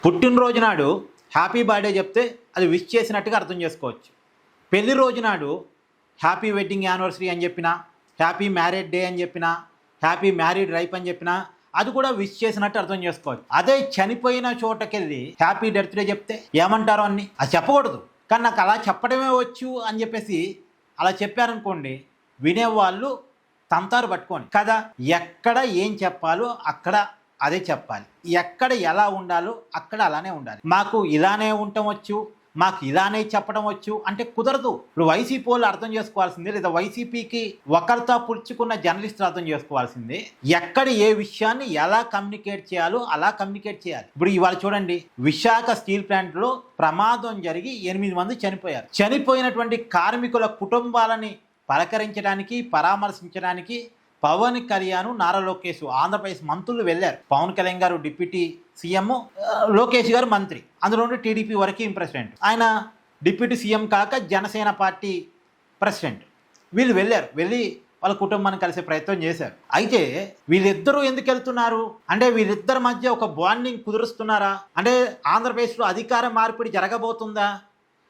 పుట్టినరోజు నాడు happy birthday చెప్తే అది విష్ చేసినట్టుగా అర్థం చేసుకోవచ్చు. పెళ్లి రోజు నాడు హ్యాపీ వెడ్డింగ్ యానివర్సరీ అని చెప్పినా, హ్యాపీ మ్యారేడ్ డే అని చెప్పినా, హ్యాపీ మ్యారీడ్ లైఫ్ అని చెప్పినా అది కూడా విష్ చేసినట్టు అర్థం చేసుకోవచ్చు. అదే చనిపోయిన చోటకెళ్ళి హ్యాపీ డెత్ డే చెప్తే ఏమంటారో అన్ని అది చెప్పకూడదు. కానీ నాకు అలా చెప్పడమే వచ్చు అని చెప్పేసి అలా చెప్పారనుకోండి, వినేవాళ్ళు తంతారు పట్టుకోండి కదా. ఎక్కడ ఏం చెప్పాలో అక్కడ అదే చెప్పాలి, ఎక్కడ ఎలా ఉండాలో అక్కడ అలానే ఉండాలి. మాకు ఇలానే ఉండటం వచ్చు, మాకు ఇలానే చెప్పడం వచ్చు అంటే కుదరదు. ఇప్పుడు వైసీపీ వాళ్ళు అర్థం చేసుకోవాల్సింది, లేదా వైసీపీకి ఒకరితో పులుచుకున్న జర్నలిస్టులు అర్థం చేసుకోవాల్సింది, ఎక్కడ ఏ విషయాన్ని ఎలా కమ్యూనికేట్ చేయాలో అలా కమ్యూనికేట్ చేయాలి. ఇప్పుడు ఇవాళ చూడండి, విశాఖ స్టీల్ ప్లాంట్లో ప్రమాదం జరిగి 8 మంది చనిపోయారు. చనిపోయినటువంటి కార్మికుల కుటుంబాలని పలకరించడానికి, పరామర్శించడానికి పవన్ కళ్యాణ్, నారా లోకేష్, ఆంధ్రప్రదేశ్ మంత్రులు వెళ్ళారు. పవన్ కళ్యాణ్ గారు డిప్యూటీ సీఎం, లోకేష్ గారు మంత్రి, అందులో టీడీపీ వర్కింగ్ ప్రెసిడెంట్. ఆయన డిప్యూటీ సీఎం కాక జనసేన పార్టీ ప్రెసిడెంట్. వీళ్ళు వెళ్ళారు, వెళ్ళి వాళ్ళ కుటుంబాన్ని కలిసే ప్రయత్నం చేశారు. అయితే వీళ్ళిద్దరూ ఎందుకు వెళ్తున్నారు అంటే, వీళ్ళిద్దరి మధ్య ఒక బాండింగ్ కుదురుస్తున్నారా అంటే, ఆంధ్రప్రదేశ్లో అధికార మార్పిడి జరగబోతుందా,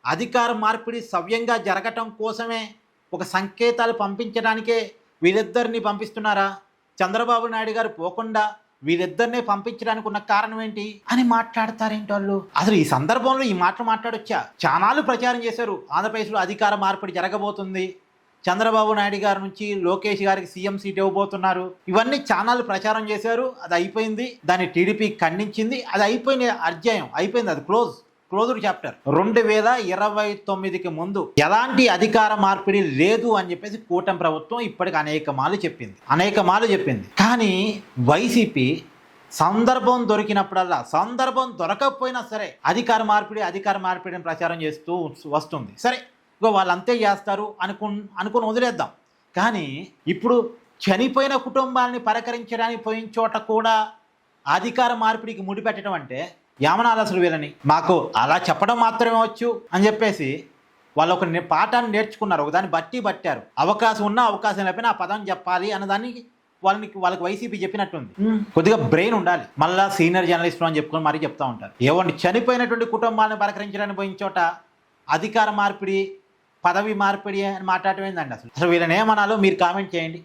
అధికార మార్పిడి సవ్యంగా జరగటం కోసమే ఒక సంకేతాలు పంపించడానికే వీళ్ళిద్దరిని పంపిస్తున్నారా, చంద్రబాబు నాయుడు గారు పోకుండా వీళ్ళిద్దరినే పంపించడానికి ఉన్న కారణం ఏంటి అని మాట్లాడతారేంటి వాళ్ళు. అసలు ఈ సందర్భంలో ఈ మాటలు మాట్లాడొచ్చా? చానాలు ప్రచారం చేశారు, ఆంధ్రప్రదేశ్లో అధికార మార్పిడి జరగబోతుంది, చంద్రబాబు నాయుడు గారి నుంచి లోకేష్ గారికి సీఎం సీట్ ఇవ్వబోతున్నారు, ఇవన్నీ ఛానళ్ళు ప్రచారం చేశారు. అది అయిపోయింది, దాన్ని టీడీపీ ఖండించింది, అది అయిపోయిన అధ్యాయం అయిపోయింది, అది క్లోజ్డ్ చాప్టర్. 2029కి ముందు ఎలాంటి అధికార మార్పిడి లేదు అని చెప్పేసి కూటమి ప్రభుత్వం ఇప్పటికి అనేక మాలు చెప్పింది. కానీ వైసీపీ సందర్భం దొరికినప్పుడల్లా, సందర్భం దొరకకపోయినా సరే అధికార మార్పిడిని ప్రచారం చేస్తూ వస్తుంది. సరే, ఇగో వాళ్ళు అంతే చేస్తారు అనుకుని వదిలేద్దాం. కానీ ఇప్పుడు చనిపోయిన కుటుంబాలని పలకరించడానికి పోయిన చోట కూడా అధికార మార్పిడికి ముడిపెట్టడం అంటే ఏమనాలి అసలు వీళ్ళని? మాకు అలా చెప్పడం మాత్రమే వచ్చు అని చెప్పేసి వాళ్ళు ఒక పాఠాన్ని నేర్చుకున్నారు, ఒకదాన్ని పట్టారు. అవకాశం ఉన్నా అవకాశం లేకపోయినా ఆ పదం చెప్పాలి అన్నదానికి వాళ్ళకి వైసీపీ చెప్పినట్టుంది. కొద్దిగా బ్రెయిన్ ఉండాలి. మళ్ళీ సీనియర్ జర్నలిస్టులు అని చెప్పుకొని మరీ చెప్తా ఉంటారు. ఏమండి, చనిపోయినటువంటి కుటుంబాలను పలకరించడానికి పోయిన చోట అధికార మార్పిడి, పదవి మార్పిడి అని మాట్లాడటం ఏందండి? అసలు వీళ్ళని ఏమనాలో మీరు కామెంట్ చేయండి.